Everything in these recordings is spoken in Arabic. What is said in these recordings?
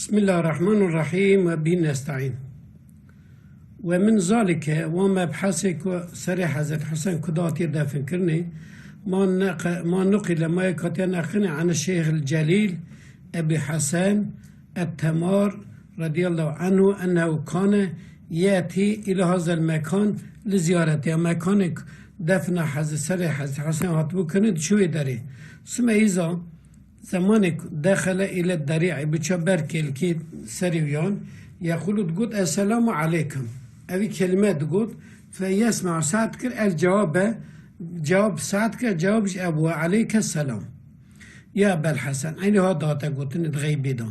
بسم الله الرحمن الرحيم وبه نستعين. ومن ذلك وما بحثك سري حضرت حسين كداتي دفن كرني ما نقل ما يكتن عن الشيخ الجليل أبي حسن التمار رضي الله عنه أنه كان يأتي إلى هذا المكان لزيارته. مكان دفن حضرت سري حضرت حسين هاتبو كنت شوي داري ثم إذا زمانك دخل إلى الدريع بتشبر كي سريان يقول تقول السلام عليكم. أبي كلمة تقول فيسمع سعدك الجواب جواب سعدك جواب أبو عليك السلام يا أبا الحسن. عيني هذا تقول نتغيبي ده.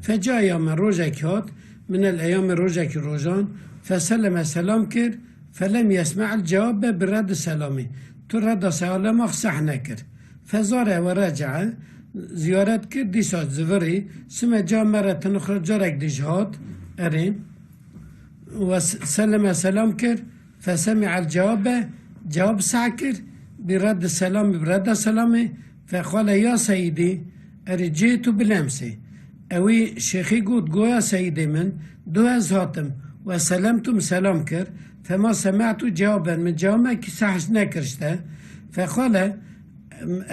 فجاء يوم روجاكات من الأيام روجاك روجان فسلم السلام كر فلم يسمع الجواب برد سلامي ترد سلام أخصحنا كر فزار ورجع زيارت کرد دیسات زوری ثم جا مرة أخرى جارك دجهات أرين وسلم سلام كر فسمع الجواب جواب سعكر برد السلام برد سلامي فقال يا سيدي أرجيت بالأمس أوي شيخي قد قويا سيدي من دو أزهاتم وسلمتم سلام كر فما سمعت جوابا من جوابك سحش نكرشته فقال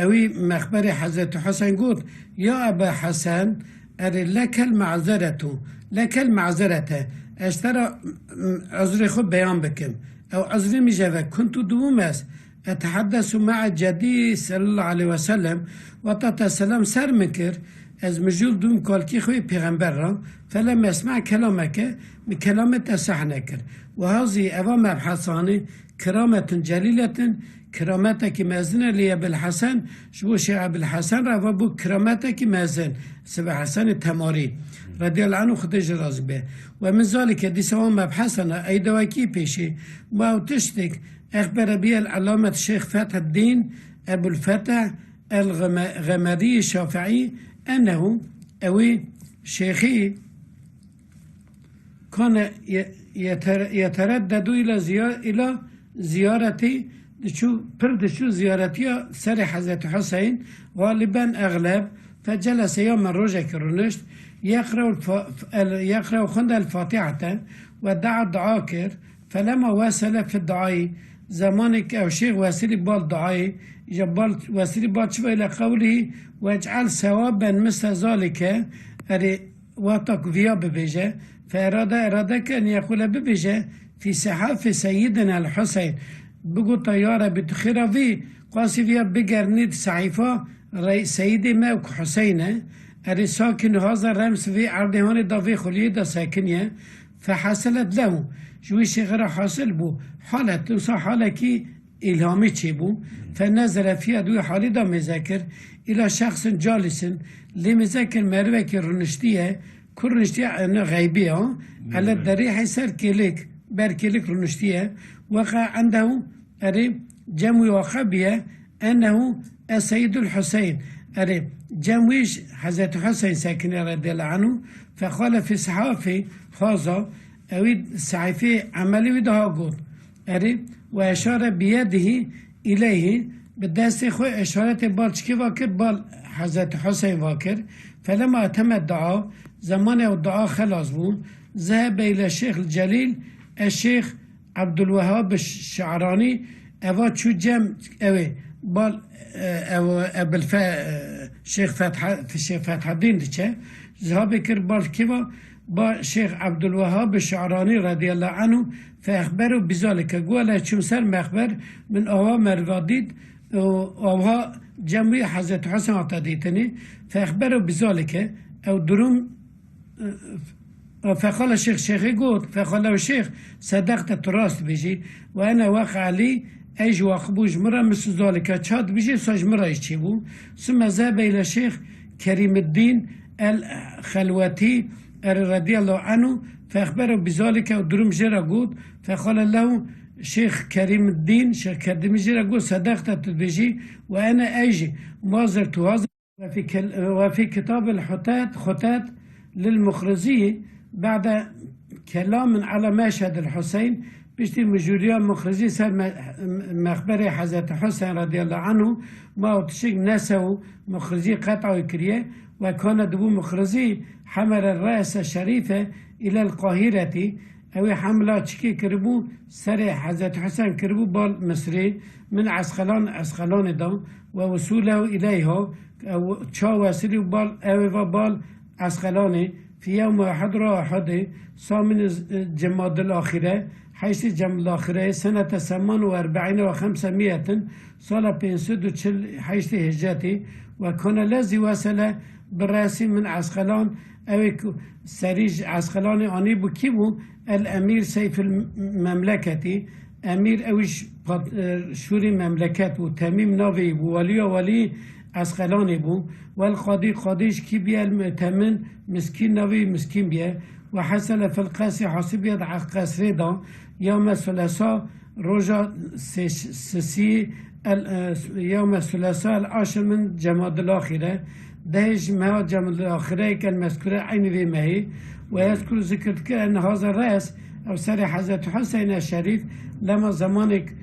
أوي مخبر حضرت حسين قول يا أبا حسن أري لك المعذرة لك المعذرة اشترى عذري خب بيان بكم أو عذري مجاوة كنت دومس أتحدث مع جدي صلى الله عليه وسلم وتتسلم سر مكر از مجول دوم كالكي خوي پیغمبر را فلم اسمع كلامك بكلامة أسحنكر وهذه أبا مبحثاني كرامة جليلة كرامتك مازنة لي أبو الحسن شبو شيخ أبو الحسن رفا بو كرامتك مازن سبع حسن التماري رضي الله عنه خدج رازبه ومن ذلك دي سوام مبحثنا أي دواكي بيشي ما تشتك أخبر بي العلامة الشيخ فتح الدين أبو الفتح الغمري الشافعي أنه أوي شيخي كان يتردد إلى زيارتي دشو زيارتي سر حضرت حسين غالبا أغلب فجلس يوم الرجع كرنشت يقرأ خند الفاتحة ودعا الدعاكر فلما وصل في الدعاء زمانك أو شيخ واسري بال دعاء جبال واسري بال شوي إلى قوله واجعل ثوابا مثل ذلك واتق فيها ببجة فأراد أن يقول ببجة في صحاف سيدنا الحسين بقو طيارة بتخيرا في قاسي فيها بقرنيد صحيفة سيدي ماوك حسينة أري ساكن هذا رمس في عردهان دافي خليه دا ساكنية فحصلت له شوي شغرة حاصل بو حالة توصى حالة كي إلهامي تشيبو فنزل فيها دوي حالي دا مذاكر إلى شخص جالس لمذاكر مروك رنشتية كل رنشتية أنا غيبية على الدريح سر كيليك بار كيليك رنشتية وقع عنده أري جموي وخبية أنه السيد الحسين أري جمويش حضرت حسين ساكن رضي الله عنه فقال في صحافي هذا أويد صحيفي عملي ودها قول أري وأشار بيده إليه بالدست خوي إشارة بالشكي واكر بال حضرت حسين واكر فلما أتم الدعاء زمان الدعاء خلاص بون ذهب إلى الشيخ الجليل الشيخ عبد الوهاب الشعراني أبا شو جم أوي بال أو الشيخ فتح الدين ديشه ذهب كر بال كيوا با شيخ عبد الوهاب الشعراني رضي الله عنه فأخبره بذلك قال شو سر مخبر من أوها مروديد أوها جمعي حضرت حسن عطاديتني فأخبره بذلك أو دروم فقال الشيخ شيخي قول فقال له الشيخ صدقت التراث بيجي وأنا واقع لي أيج واقبوج مرة مثل ذلك شاد بيجي ساج مرة يشيبو ثم ذهب إلى الشيخ كريم الدين الخلوتي رضي الله عنه فأخبره بذلك ودرم جرى قول فقال له شيخ كريم الدين شيخ كريم جرى قول صدقت بيجي وأنا أيجي ما زرت هذا وفي كتاب خطات للمخرزي بعد كلام على مشهد الحسين بيشتي مجوريان مخرجي سر مخبر حضرت حسين رضي الله عنه ما تشيك نسو مخرجي قطع كريه وكان دبو مخرزي حمل الرأس الشريفة إلى القاهرة أو حملات شكي كربو سري حضرت حسن كربو بال مصري من عسقلان دا ووصوله إليها أو تشا وسري بال أو بال عسقلان في يوم 1 صامن جماد الآخرة حيث جماد الآخرة سنة 48 و500 سال 540 حيث هجرتي وكان الذي وصل بالرأس من عسقلان أو سريج عسقلان آني بكيبو الأمير سيف المملكة أمير أوش شوري مملكت وتميم ناوي ولي عسقلان بو والقاضي قاضيش كي بيا المؤتمن مسكين ناوي مسكين بيا وحصل في القصر حاسب يد قصر دا يوم الثلاثاء رجع سسي يوم الثلاثاء العاشر من جماد الآخرة دهش ما جماد الآخرة كالمذكورة عين ذي ماهي ويذكر ذكرت أن هذا الرأس أو سر حضرت حسين الشريف لما زمانك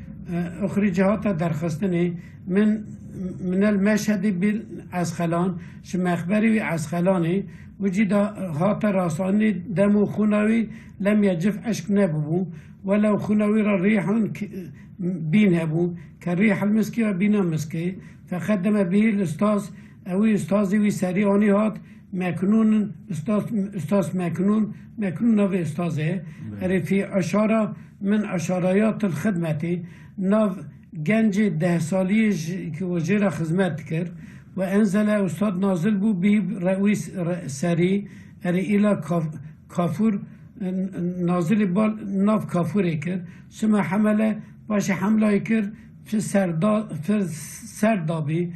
أخرجها درخستني من المشهد بالعسقلان شما أخبري عسقلاني وجد هات راساني دم خونوي لم يجف عشق نبو ولو خونوي الريح بين هبو كالريح المسكي وبين مسكي فخدم به الأستاذ أو أستاذي وسرياني هات مكنون استاذ مكنون نوع استاذه في أشارة من أشاريات الخدمة نوع جنج 10 سالي كوجيرة خدمت كر وأنزل أستاذ نازل بو برئيس سري إلى كافور نازل بال ناف كافور كر ثم حمله باش حمله كر في سردابي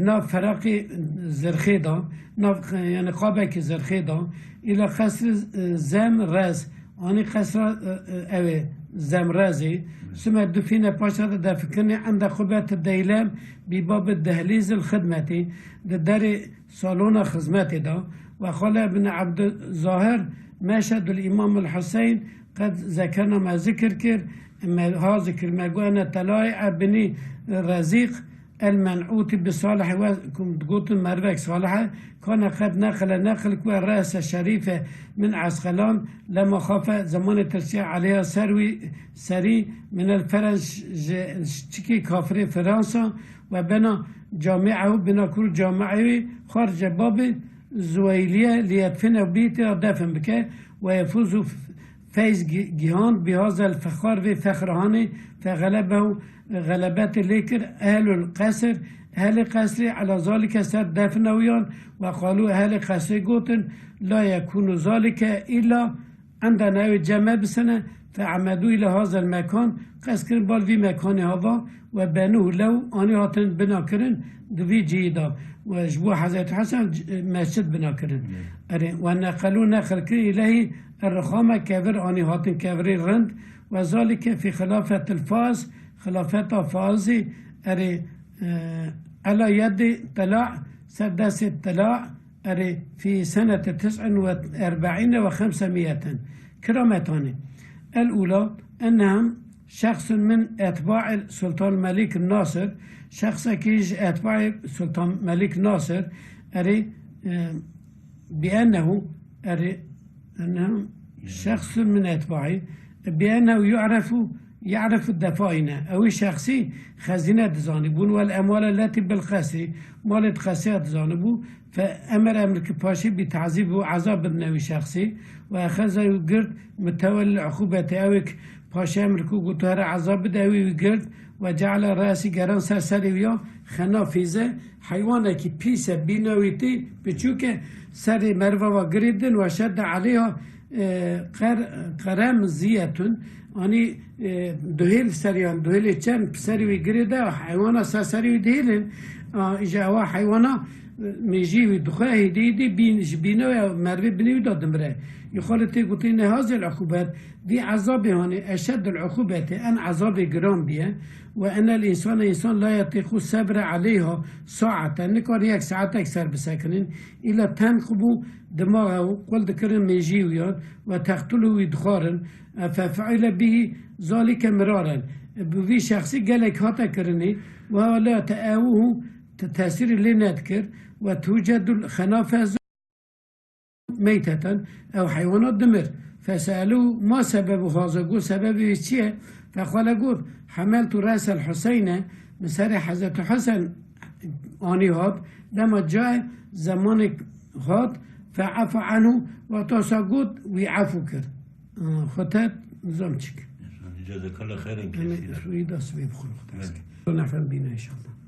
ناف فرق زرخيدا ناف يعني قابك زرخيدا إلى قصر زم رز أني قصر أوي زم رزي ثم دفين باشا دفكني عند خبرة الديلام بباب الدهليز الخدمتي دار صالون خدمتي دا وقال ابن عبد الظاهر مشهد الإمام الحسين قد ذكرنا ما ذكر كر ما ذكر ما قلنا تلاي ابني رزيق المنعوت بصالح وكم تقول مروك صالحة كان قد نقل الرأس الشريفة من عسقلان لما خاف زمان ترسيع عليها سري من الفرنج تشكي كافري فرنسا وبنى جامعه بنا كل جامعه خارج باب زويلية ليدفن بيته دفن بك ويفوز فايز جهان بهذا الفخار في فخرهاني فغلبه غلبات ليكر أهل القصر أهل القصر على ذلك سر دفنويان وقالوا أهل القصر قوتن لا يكون ذلك إلا عندنا جمع بسنة فعمدوا إلى هذا المكان قصر بال في مكان هذا وبنوه لو أني هاتن بناكرن دوي جيدا وجبوا حضرت حسن مسجد بناكرن ونقلوا نقل إليه الرخامة كبر أني هاتن كبري رند وذلك في خلافة الفاز خلافة فازي على يد طلاع سدس الطلاع في سنة 49 و500 كرامتان الأولى أنهم شخص من أتباع السلطان الملك الناصر شخص كيج أتباع السلطان الملك الناصر بأنه أنهم شخص من أتباعه بأنه يعرف الدفائن أو شخصي خزينة زانبون والأموال التي بالقصر مالت قصير زانبو فأمر أمريكا باشي بتعذيب وعذاب النوي شخصي وأخذ يقرد متولى عقوبة أوك باشي أمريكا قطار عذاب داوي يقرد وجعل رأسي قران سرسري ويا خنافيزة حيوانة كي بيسة بينويتي بچوك سر مروة وقردن وشد عليها قرام زيتون أني دهيل سريان دهيل چند سری وگرده حیوانا سری دهیلن إجا هوا حیوانا میجی و دخواه دیدی بینه و مروی بنیو دادم ره يخالطي قلتين هذه العقوبات دي عذاب يعني أشد العقوبات أن عذاب جرام بها وأن الإنسان لا يطيق الصبر عليها ساعة نكار يك ساعة أكثر بسكنين إلا تنقبوا دماغه قل ذكرن ميجيويا وتقتله ويدخارن ففعل به ذلك مرارا بوي شخصي قالك هاتا كرني ولا تأوه تأثير اللي نذكر وتوجد الخنافذ ميتة أو حيوانات دمر. فسألوه ما سبب هذا؟ قول سببه چیه؟ فقال قول حملت رأس الحسين من سر حضرت حسن آني هاد لما جاء زمان هاد فعفى عنه وتاسا قول ويعفو كر خطات نظام چك جزاك الله خيرا أنا كثيرا. شوي دا سبيب خلق نفهم بينا إن شاء الله.